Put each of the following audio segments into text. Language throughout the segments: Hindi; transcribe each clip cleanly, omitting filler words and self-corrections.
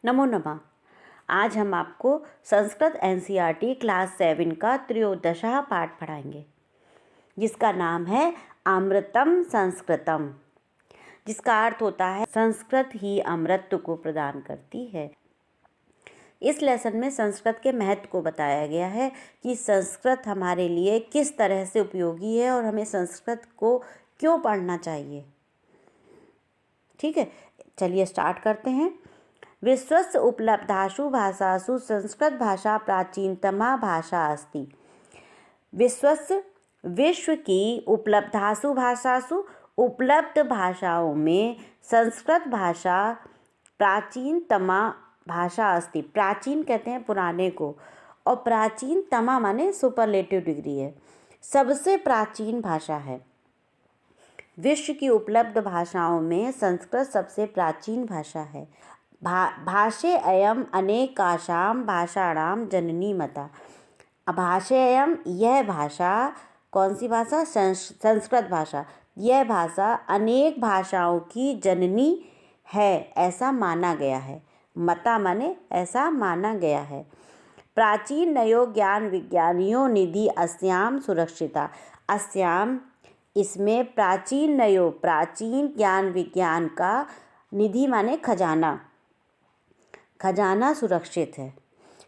नमो नमः। आज हम आपको संस्कृत एनसीईआरटी क्लास 7 का त्रयोदशः पाठ पढ़ाएंगे, जिसका नाम है अमृतम संस्कृतम, जिसका अर्थ होता है संस्कृत ही अमृत को प्रदान करती है। इस लेसन में संस्कृत के महत्व को बताया गया है कि संस्कृत हमारे लिए किस तरह से उपयोगी है और हमें संस्कृत को क्यों पढ़ना चाहिए। ठीक है, चलिए स्टार्ट करते हैं। विश्वस्य उपलब्धासु भाषासु संस्कृत भाषा प्राचीनतमा भाषा अस्ति। विश्व की उपलब्धासु भाषासु उपलब्ध भाषाओं में संस्कृत भाषा प्राचीनतमा भाषा अस्ति। प्राचीन कहते हैं पुराने को, और प्राचीनतमा माने सुपरलेटिव डिग्री है, सबसे प्राचीन भाषा है। विश्व की उपलब्ध भाषाओं में संस्कृत सबसे प्राचीन भाषा है। भाषे अयम अनेकाशाम भाषाणाम जननी मता। भाषे अयम, यह भाषा, कौन सी भाषा? संस्कृत भाषा। यह भाषा अनेक भाषाओं की जननी है, ऐसा माना गया है। मता माने ऐसा माना गया है। प्राचीन नयो ज्ञान विज्ञानियों निधि अस्याम सुरक्षिता। अस्याम, इसमें प्राचीन नयो, प्राचीन ज्ञान विज्ञान का, निधि माने खजाना, खजाना सुरक्षित है।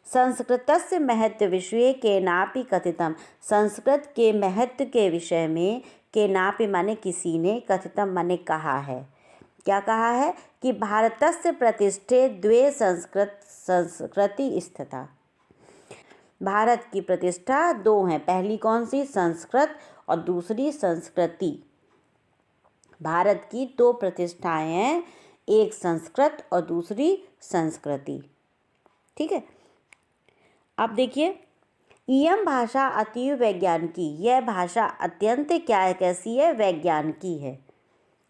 संस्कृतस्य महत्व विषये केनापि कथितम। संस्कृत के महत्व के विषय में केनापि माने किसी ने, कथितम माने कहा है। क्या कहा है? कि भारतस्य प्रतिष्ठे द्वे संस्कृति स्थिता। भारत की प्रतिष्ठा दो हैं, पहली कौन सी? संस्कृत और दूसरी संस्कृति। भारत की दो प्रतिष्ठाएं हैं, एक संस्कृत और दूसरी संस्कृति। ठीक है, अब देखिए, इयम भाषा अतीव वैज्ञानिकी। यह भाषा अत्यंत कैसी है? वैज्ञानिकी है,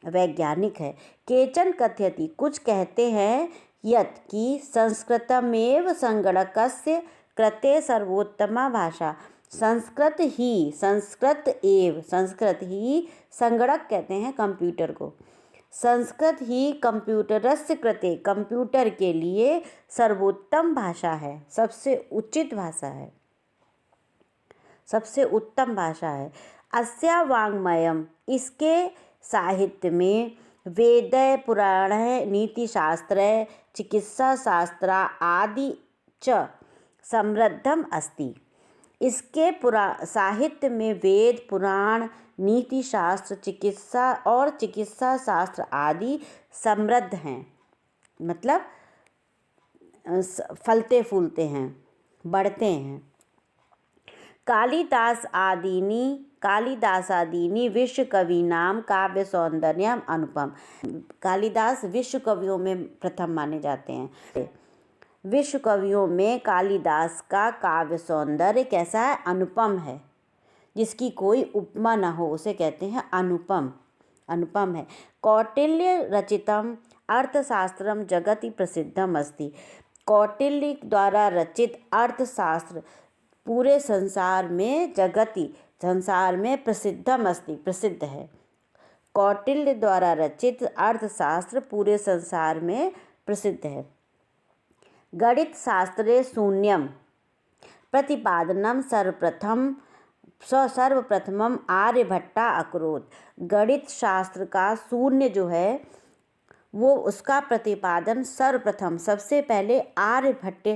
वैज्ञानिक है। केचन कथयति, कुछ कहते हैं, यत् कि संस्कृतमेव संगणकस्य कृते सर्वोत्तमा भाषा। संस्कृत ही, संस्कृत ही, संगणक कहते हैं कंप्यूटर को, संस्कृत ही कंप्यूटरस्य कृते, कंप्यूटर के लिए सर्वोत्तम भाषा है, सबसे उचित भाषा है, सबसे उत्तम भाषा है। अस्या वाङ्मयम्, इसके साहित्य में वेद, पुराण, नीति शास्त्र, चिकित्सा शास्त्र आदि च समृद्धम अस्ति। इसके साहित्य में वेद, पुराण, नीति शास्त्र, चिकित्सा शास्त्र आदि समृद्ध हैं, मतलब फलते फूलते हैं, बढ़ते हैं। कालिदास आदीनि विश्व कवि नाम काव्य सौंदर्यम अनुपम। कालिदास विश्व कवियों में प्रथम माने जाते हैं। विश्व कवियों में कालिदास का काव्य सौंदर्य कैसा है? अनुपम है, जिसकी कोई उपमा न हो, उसे कहते हैं अनुपम, अनुपम है। कौटिल्य रचितम अर्थशास्त्रम जगति प्रसिद्धम अस्ति। कौटिल्य द्वारा रचित अर्थशास्त्र पूरे संसार में, संसार में प्रसिद्धम अस्ति, प्रसिद्ध है। कौटिल्य द्वारा रचित अर्थशास्त्र पूरे संसार में प्रसिद्ध है। गणित शास्त्रे शून्यम प्रतिपादनम सर्वप्रथमम आर्यभट्टा अकरोत्। गणित शास्त्र का शून्य जो है, वो उसका प्रतिपादन सर्वप्रथम, सबसे पहले आर्यभट्ट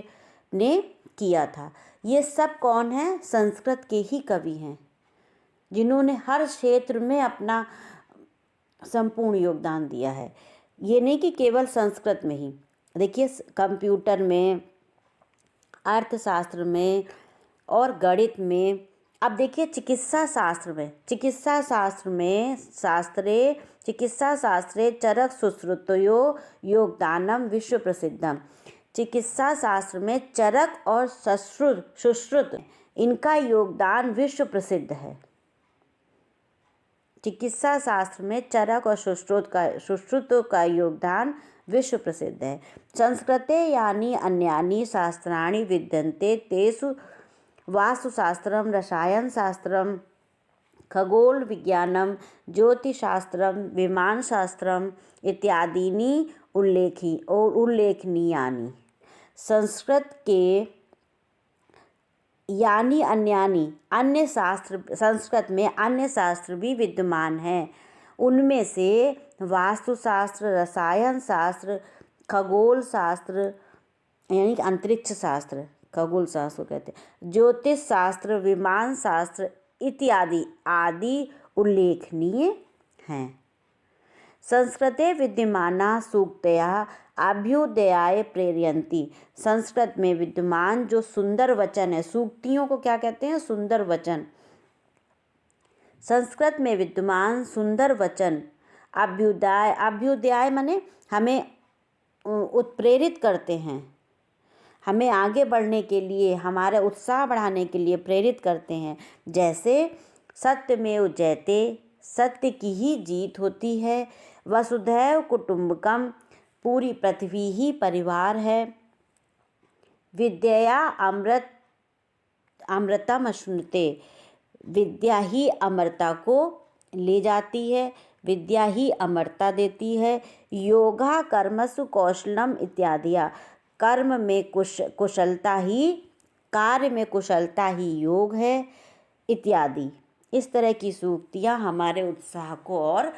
ने किया था। ये सब कौन है? संस्कृत के ही कवि हैं, जिन्होंने हर क्षेत्र में अपना संपूर्ण योगदान दिया है। ये नहीं कि केवल संस्कृत में ही, देखिए कंप्यूटर में, अर्थशास्त्र में और गणित में। अब देखिए चिकित्सा शास्त्रे चरक सुश्रुतयो योगदानम विश्व प्रसिद्धम। चिकित्सा शास्त्र में चरक और सुश्रुत, इनका योगदान विश्व प्रसिद्ध है। चिकित्सा शास्त्र में चरक और सुश्रुत का योगदान विश्व प्रसिद्ध है। संस्कृते यानि अन्यानि शास्त्राणि विद्यन्ते तेषु वास्तुशास्त्रम, रसायनशास्त्रम, खगोल विज्ञानम, ज्योतिशास्त्रम, विमानशास्त्रम इत्यादीनि उल्लेखनीयानि। संस्कृत के यानी अन्य शास्त्र, संस्कृत में अन्य शास्त्र भी विद्यमान हैं। उनमें से वास्तुशास्त्र, रसायन शास्त्र, खगोल शास्त्र यानी कि अंतरिक्ष शास्त्र, खगोल शास्त्र कहते हैं, ज्योतिष शास्त्र, विमान शास्त्र इत्यादि आदि उल्लेखनीय हैं। संस्कृते विद्यमाना सूक्तयः अभ्युदयाय प्रेरयन्ति। संस्कृत में विद्यमान जो सुंदर वचन है, सूक्तियों को क्या कहते हैं? सुंदर वचन। संस्कृत में विद्यमान सुंदर वचन अभ्युदय माने हमें उत्प्रेरित करते हैं, हमें आगे बढ़ने के लिए, हमारा उत्साह बढ़ाने के लिए प्रेरित करते हैं। जैसे सत्यमेव जयते, सत्य की ही जीत होती है। वसुधैव कुटुंबकम, पूरी पृथ्वी ही परिवार है। विद्या अमृतम अश्नुते, विद्या ही अमरता को ले जाती है, विद्या ही अमरता देती है। योगा कर्मसु कौशलम इत्यादिया, कर्म में कुशलता ही, कार्य में कुशलता ही योग है इत्यादि। इस तरह की सूक्तियाँ हमारे उत्साह को और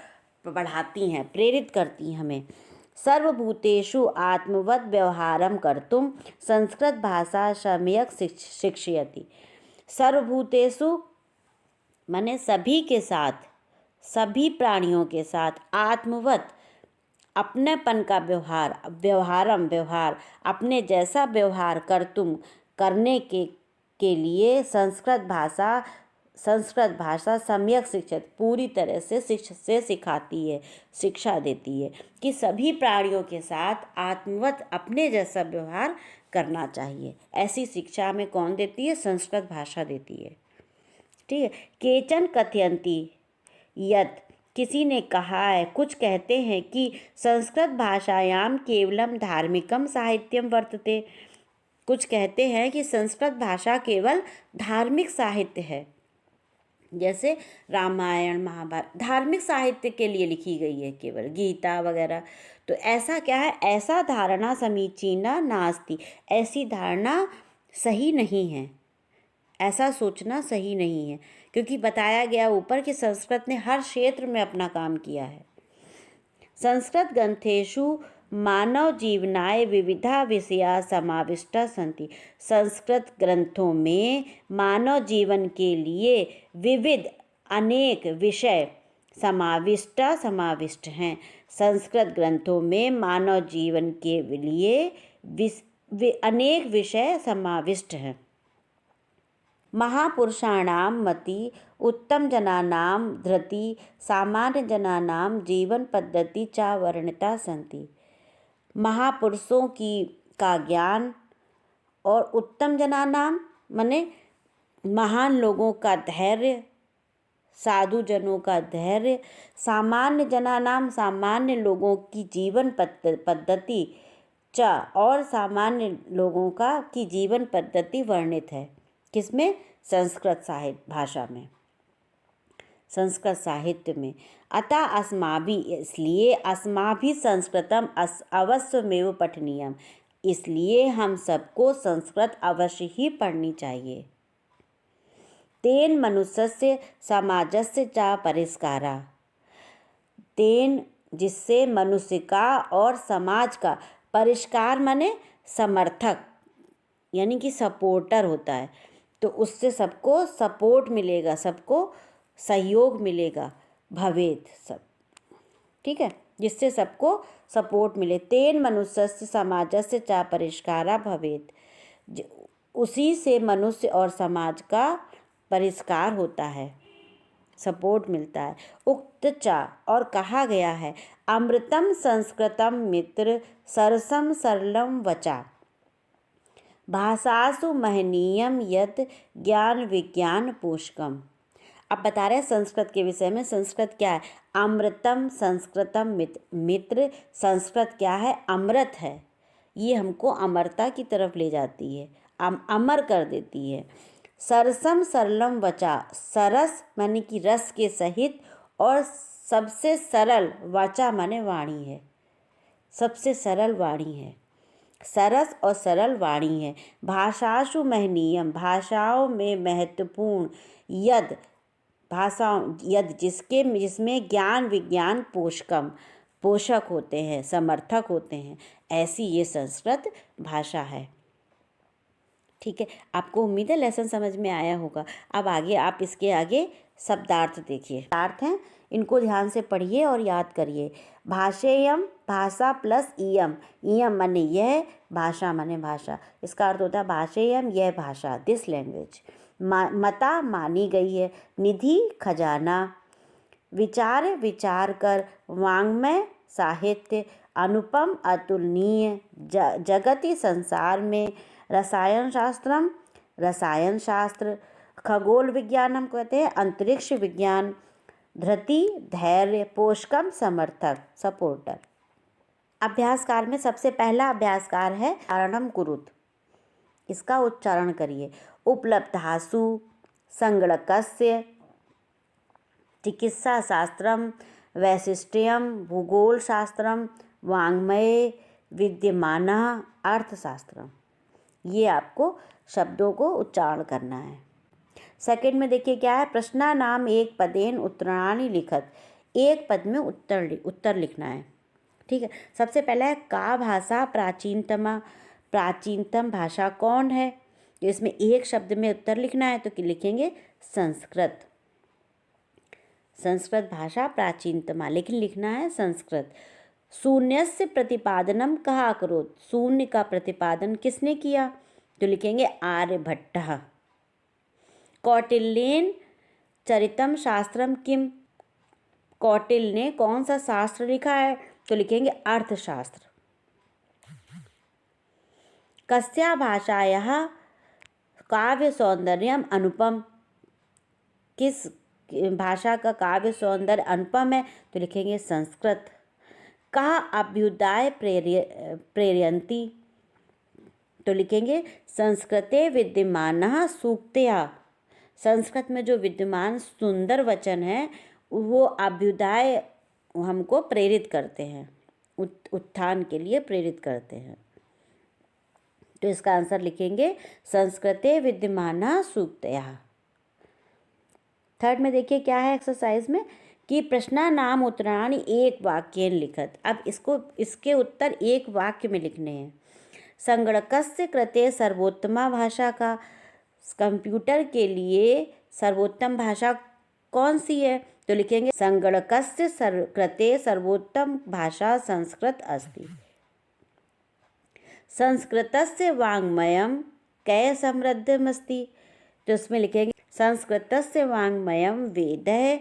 बढ़ाती हैं, प्रेरित करती हैं हमें। सर्वभूतेषु आत्मवत् व्यवहारं कर्तुं संस्कृत भाषा सम्यक् शिक्षयति। सर्वभूतेषु माने सभी के साथ, सभी प्राणियों के साथ, आत्मवत् अपनेपन का व्यवहार, अपने जैसा व्यवहार कर्तुम करने के लिए संस्कृत भाषा सम्यक शिक्षित, पूरी तरह से सिखाती है, शिक्षा देती है कि सभी प्राणियों के साथ आत्मवत अपने जैसा व्यवहार करना चाहिए। ऐसी शिक्षा हमें कौन देती है? संस्कृत भाषा देती है। ठीक है। केचन कथयन्ति यत्, किसी ने कहा है, कुछ कहते हैं कि संस्कृत भाषायाम केवलम धार्मिकम साहित्यम वर्तते। कुछ कहते हैं कि संस्कृत भाषा केवल धार्मिक साहित्य है, जैसे रामायण महाभारत धार्मिक साहित्य के लिए लिखी गई है, केवल गीता वगैरह। तो ऐसा क्या है? ऐसा धारणा समीचीना नास्ति, ऐसी धारणा सही नहीं है, ऐसा सोचना सही नहीं है, क्योंकि बताया गया ऊपर कि संस्कृत ने हर क्षेत्र में अपना काम किया है। संस्कृत ग्रंथेषु मानव जीवनाय विविधा विषया समाविष्टा सन्ति। संस्कृत ग्रंथों में मानव जीवन के लिए विविध अनेक विषय समाविष्ट हैं। संस्कृत ग्रंथों में मानव जीवन के लिए अनेक विषय समाविष्ट हैं। महापुरुषाणां मति, उत्तम जनानां धृति, सामान्य जनानां जीवन पद्धति च वर्णिता सन्ति। महापुरुषों का ज्ञान और उत्तम जनानां माने महान लोगों का धैर्य, साधु जनों का धैर्य, सामान्य जनानां सामान्य लोगों की जीवन पद्धति च, और सामान्य लोगों की जीवन पद्धति वर्णित है। किसमें? संस्कृत साहित्य भाषा में, संस्कृत साहित्य में। अतः अस्माभि, इसलिए अस्माभि संस्कृतम अवश्यमेव पठनीयम, इसलिए हम सबको संस्कृत अवश्य ही पढ़नी चाहिए। तेन मनुष्यस्य समाजस्य च परिष्कारा, तेन जिससे मनुष्य का और समाज का, परिष्कार माने समर्थक यानी कि सपोर्टर होता है, तो उससे सबको सपोर्ट मिलेगा, सबको सहयोग मिलेगा, भवेत सब। ठीक है, जिससे सबको सपोर्ट मिले। तेन मनुष्यस्य समाजस्य च परिष्कारा भवेत, उसी से मनुष्य और समाज का परिष्कार होता है, सपोर्ट मिलता है। उक्त च, और कहा गया है, अमृतम संस्कृतम मित्र सरसम सरलम वचा, भाषासु महनीयम यत् ज्ञान विज्ञान पोषकम। अब बता रहे हैं संस्कृत के विषय में। संस्कृत क्या है? अमृतम संस्कृतम मित्र, संस्कृत क्या है? अमृत है। ये हमको अमरता की तरफ ले जाती है, अमर कर देती है। सरसम सरलम वचा, सरस माने कि रस के सहित, और सबसे सरल, वाचा माने वाणी है, सबसे सरल वाणी है, सरस और सरल वाणी है। भाषासु महनीयम, भाषाओं में महत्वपूर्ण, यद भाषाओं, यद जिसमें ज्ञान विज्ञान पोषकम, पोषक होते हैं, समर्थक होते हैं, ऐसी ये संस्कृत भाषा है। ठीक है, आपको उम्मीद है लेसन समझ में आया होगा। अब आगे आप इसके आगे शब्दार्थ देखिए। शब्दार्थ हैं, इनको ध्यान से पढ़िए और याद करिए। भाषेयम, भाषा प्लस इयम, इयम माने यह, भाषा माने भाषा। इसका अर्थ होता है भाषेयम यह भाषा, दिस लैंग्वेज। मता मानी गई है, निधि खजाना, विचार विचार कर, वाङ्मय साहित्य, अनुपम अतुलनीय, जगति संसार में, रसायन शास्त्रम रसायन शास्त्र, खगोल विज्ञानम कहते हैं अंतरिक्ष विज्ञान, धृति धैर्य, पोषकम समर्थक सपोर्टर। अभ्यासकार में सबसे पहला अभ्यासकार है उच्चारणम कुरुत, इसका उच्चारण करिए। उपलब्धासु, संगणकस्य, चिकित्सा शास्त्रम, वैशिष्ट्यम, भूगोल शास्त्रम, वाङ्मये, विद्यमानः, अर्थशास्त्रम। ये आपको शब्दों को उच्चारण करना है। सेकंड में देखिए क्या है, प्रश्ना नाम एक पदेन उत्तराणि लिखत, एक पद में उत्तर लिखना है। ठीक है, सबसे पहला है का भाषा प्राचीनतम भाषा कौन है, तो इसमें एक शब्द में उत्तर लिखना है तो लिखेंगे संस्कृत, संस्कृत भाषा प्राचीनतमा, लेकिन लिखना है संस्कृत। शून्यस्य प्रतिपादनम कहा करो, शून्य का प्रतिपादन किसने किया, तो लिखेंगे आर्यभट्टः। कौटिल्येन चरितम शास्त्रम किम, कौटिल्य ने कौन सा शास्त्र लिखा है, तो लिखेंगे अर्थशास्त्र। कस्या भाषायाः काव्य सौंदर्यम अनुपम, किस भाषा का काव्य सौंदर्य अनुपम है, तो लिखेंगे संस्कृत। कहा अभ्युदय प्रेरयन्ति, तो लिखेंगे संस्कृते विद्यमानः सूक्तयः, संस्कृत में जो विद्यमान सुंदर वचन है वो अभ्युदय हमको प्रेरित करते हैं, उत्थान के लिए प्रेरित करते हैं। तो इसका आंसर लिखेंगे संस्कृते विद्यमानः सूक्तयः। थर्ड में देखिए क्या है एक्सरसाइज में कि प्रश्ना नाम उत्तराणि एक वाक्येन लिखत। अब इसके उत्तर एक वाक्य में लिखने हैं। संगणकस्य कृते सर्वोत्तमा भाषा का, कंप्यूटर के लिए सर्वोत्तम भाषा कौन सी है, तो लिखेंगे संगणकस्य कृते सर्वोत्तम भाषा संस्कृत अस्ति। संस्कृतस्य वाङ्मयं कै समृद्धमस्ति, तो उसमें लिखेंगे संस्कृतस्य वाङ्मयं वेदः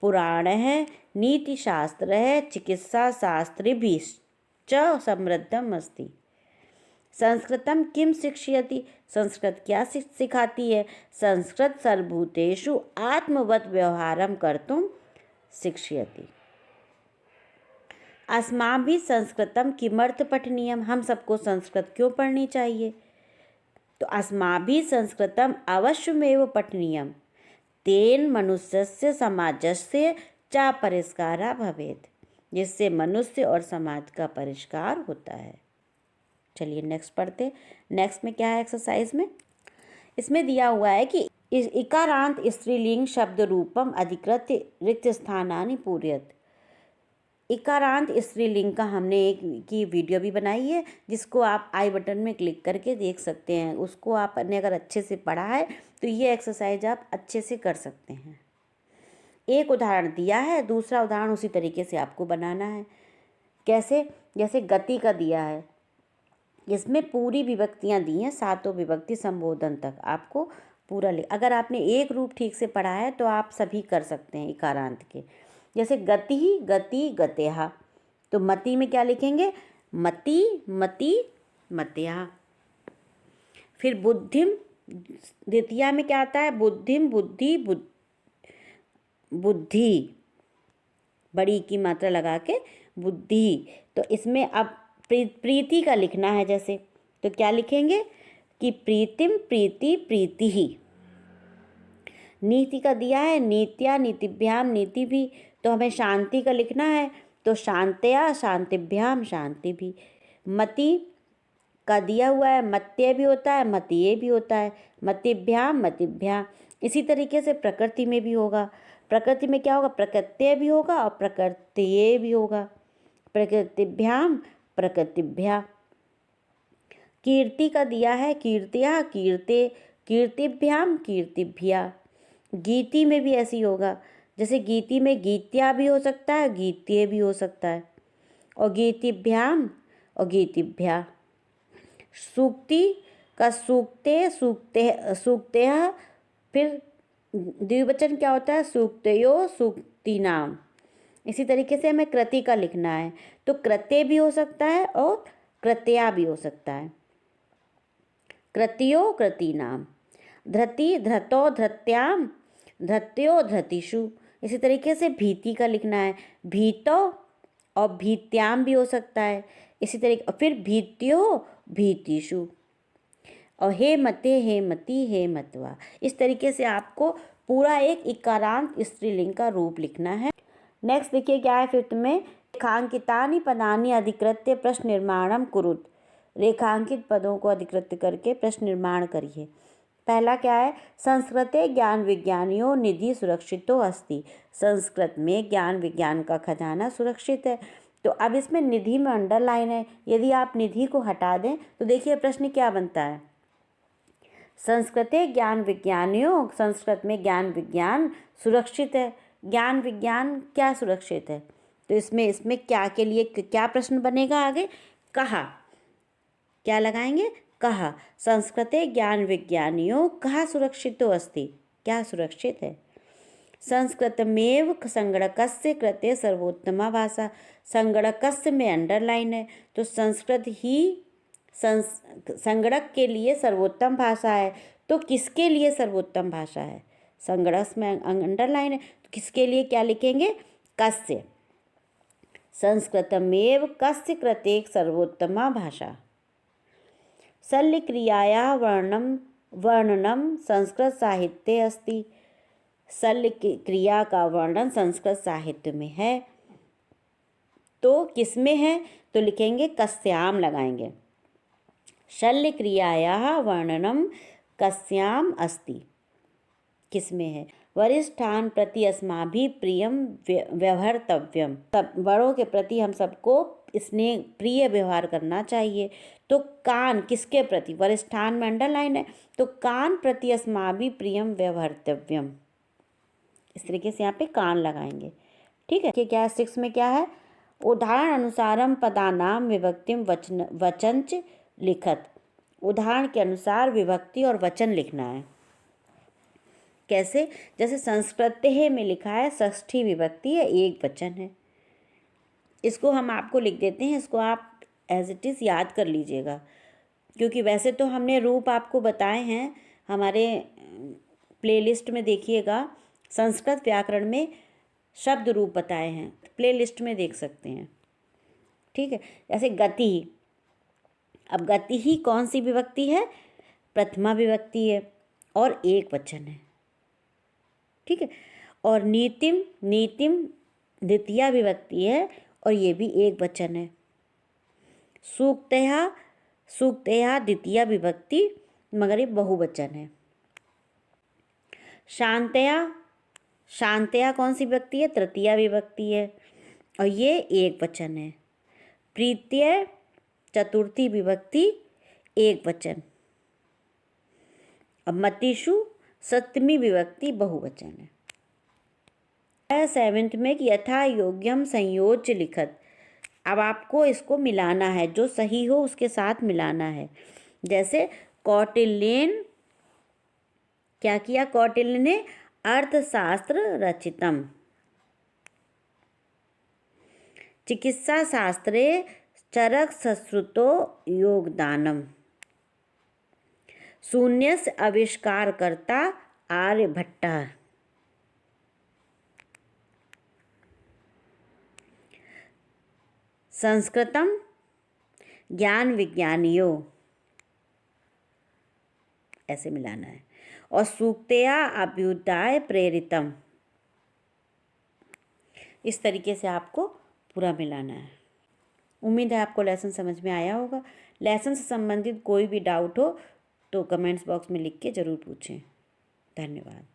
पुराणः नीतिशास्त्रः चिकित्साशास्त्रिभिश्च समृद्धम् अस्ति। संस्कृतं किं शिक्षयति, संस्कृत क्या सिखाती है, संस्कृत सर्वभूतेषु आत्मवत् व्यवहारं कर्तुं शिक्षयति। अस्माभिः संस्कृतं किमर्थ पठनीयम, हम सबको संस्कृत क्यों पढ़नी चाहिए, तो अस्माभिः संस्कृतम अवश्यमेव पठनीयम, तेन मनुष्यस्य समाजस्य च परिष्कारः भवेत्, जिससे मनुष्य और समाज का परिष्कार होता है। चलिए नेक्स्ट पढ़ते। नेक्स्ट में क्या है एक्सरसाइज में, इसमें दिया हुआ है कि इकारांत स्त्रीलिंग शब्द रूपम अधिकृत्य रिक्त स्थानानि पूरयत। इकारांत स्त्रीलिंग का हमने एक की वीडियो भी बनाई है, जिसको आप आई बटन में क्लिक करके देख सकते हैं। उसको आपने अगर अच्छे से पढ़ा है तो ये एक्सरसाइज आप अच्छे से कर सकते हैं। एक उदाहरण दिया है, दूसरा उदाहरण उसी तरीके से आपको बनाना है। कैसे, जैसे गति का दिया है, इसमें पूरी विभक्तियाँ दी हैं, सातों विभक्ति संबोधन तक आपको पूरा अगर आपने एक रूप ठीक से पढ़ा है तो आप सभी कर सकते हैं इकारांत के। जैसे गति गति गतेहा, तो मति में क्या लिखेंगे, मति मति मतया। फिर बुद्धिम द्वितीया में क्या आता है, बुद्धिम बुद्धि बुद्धि, बड़ी की मात्रा लगा के बुद्धि। तो इसमें अब प्रीति का लिखना है, जैसे तो क्या लिखेंगे कि प्रीतिम प्रीति प्रीति ही। नीति का दिया है नीत्या नीतिभ्याम नीति भी, तो हमें शांति का लिखना है, तो शांत्या शांतिभ्याम शांति भी। मति का दिया हुआ है मत्य भी होता है मतीय भी होता है, मतिभ्याम मतिभ्याम। इसी तरीके से प्रकृति में भी होगा, प्रकृति में क्या होगा, प्रकृत्य भी होगा और प्रकृत्य भी होगा, प्रकृतिभ्याम प्रकृतिभ्या। कीर्ति का दिया है कीर्त्या कीर्ते कीर्तिभ्याम कीर्तिभ्या। गीति में भी ऐसी होगा, जैसे गीति में गीत्या भी हो सकता है गीत्य भी हो सकता है, और गीतिभ्याम और गीतिभ्या। सूक्ति का सूक्ते सूक्ते सूक्तया, फिर द्विवचन क्या होता है सूक्तयो सूक्ति नाम। इसी तरीके से हमें कृति का लिखना है, तो कृत्य भी हो सकता है और कृत्या भी हो सकता है, कृतियो कृति नाम। धृति धृतो धृत्याम धृत्यो धृतिषु। इसी तरीके से भीति का लिखना है भीतो और भीत्याम भी हो सकता है, इसी तरीके फिर भीत्यो भीतिषु, और हे मते हे मति हे मतवा। इस तरीके से आपको पूरा एक इकारांत स्त्रीलिंग का रूप लिखना है। नेक्स्ट देखिए क्या है फिफ्थ में, रेखांकितानि पदानि अधिकृत्य प्रश्न निर्माणम कुरुत। रेखांकित पदों को अधिकृत करके प्रश्न निर्माण करिए। पहला क्या है, संस्कृते ज्ञान विज्ञानियों निधि सुरक्षितो अस्ति। संस्कृत में ज्ञान विज्ञान का खजाना सुरक्षित है। तो अब इसमें निधि में अंडरलाइन है, यदि आप निधि को हटा दें तो देखिए प्रश्न क्या बनता है, संस्कृते ज्ञान विज्ञानियों, संस्कृत में ज्ञान विज्ञान सुरक्षित है। ज्ञान विज्ञान क्या सुरक्षित है, तो इसमें क्या के लिए क्या प्रश्न बनेगा आगे, कहा, क्या लगाएंगे, कहा। संस्कृते ज्ञान विज्ञानियों कहा सुरक्षितो अस्ति, क्या सुरक्षित है। संस्कृतमेव संगणकस्य कृते सर्वोत्तमा भाषा। संगणकस्य में अंडरलाइन है, तो संस्कृत ही संगणक के लिए सर्वोत्तम भाषा है। तो किसके लिए सर्वोत्तम भाषा है, संगणक में अंडरलाइन है, तो किसके लिए क्या लिखेंगे, कस्य। संस्कृतमेव कस्य कृते सर्वोत्तमा भाषा। शल्यक्रियायाः वर्णनम संस्कृत साहित्ये अस्ति। शल्य क्रिया का वर्णन संस्कृत साहित्य में है, तो किसमें है, तो लिखेंगे कस्याम लगाएंगे। शल्य क्रियायाः वर्णनम कस्याम अस्ति, किसमें है। वरिष्ठान प्रति अस्माभिः प्रियम व्यवहर्तव्यम। सब बड़ों के प्रति हम सबको स्नेह प्रिय व्यवहार करना चाहिए। तो कान किसके प्रति, वरिष्ठान में अंडरलाइन है, तो कान प्रति अस्माभिः प्रियम व्यवहर्तव्यम। इस तरीके से यहाँ पे कान लगाएंगे, ठीक है। कि क्या 6 में क्या है, उदाहरण अनुसारम पदानाम विभक्तिम वचनच लिखत। उदाहरण के अनुसार विभक्ति और वचन लिखना है। कैसे, जैसे संस्कृते में लिखा है षष्ठी विभक्ति है, एक वचन है। इसको हम आपको लिख देते हैं, इसको आप एज इट इज़ याद कर लीजिएगा, क्योंकि वैसे तो हमने रूप आपको बताए हैं हमारे प्लेलिस्ट में, देखिएगा संस्कृत व्याकरण में शब्द रूप बताए हैं, प्लेलिस्ट में देख सकते हैं, ठीक है। जैसे गति, अब गति ही कौन सी विभक्ति है, प्रथमा विभक्ति है और एक वचन है, ठीक है। और नीतिम, नीतिम द्वितीया विभक्ति है और ये भी एक वचन है। सूक्तया, सूक्तया द्वितीया विभक्ति मगर ये बहुवचन है। शांतया, शांतया कौन सी विभक्ति है, तृतीया विभक्ति है और ये एक वचन है। प्रीत्य चतुर्थी विभक्ति, एक वचन। अब मतिषु सप्तमी विभक्ति बहुवचन है। 7th में कि यथा योग्यम संयोज्य लिखत। अब आपको इसको मिलाना है, जो सही हो उसके साथ मिलाना है। जैसे कौटिल्येन क्या किया, कौटिल्य ने अर्थशास्त्र रचितम। चिकित्सा शास्त्रे चरक सश्रुतो योगदानम। शून्यस्य आविष्कारकर्ता आर्यभट्टः। संस्कृतम ज्ञान विज्ञानियों, ऐसे मिलाना है। और सूक्तया अभ्युदय प्रेरितम। इस तरीके से आपको पूरा मिलाना है। उम्मीद है आपको लेसन समझ में आया होगा। लेसन से संबंधित कोई भी डाउट हो तो कमेंट्स बॉक्स में लिख के ज़रूर पूछें। धन्यवाद।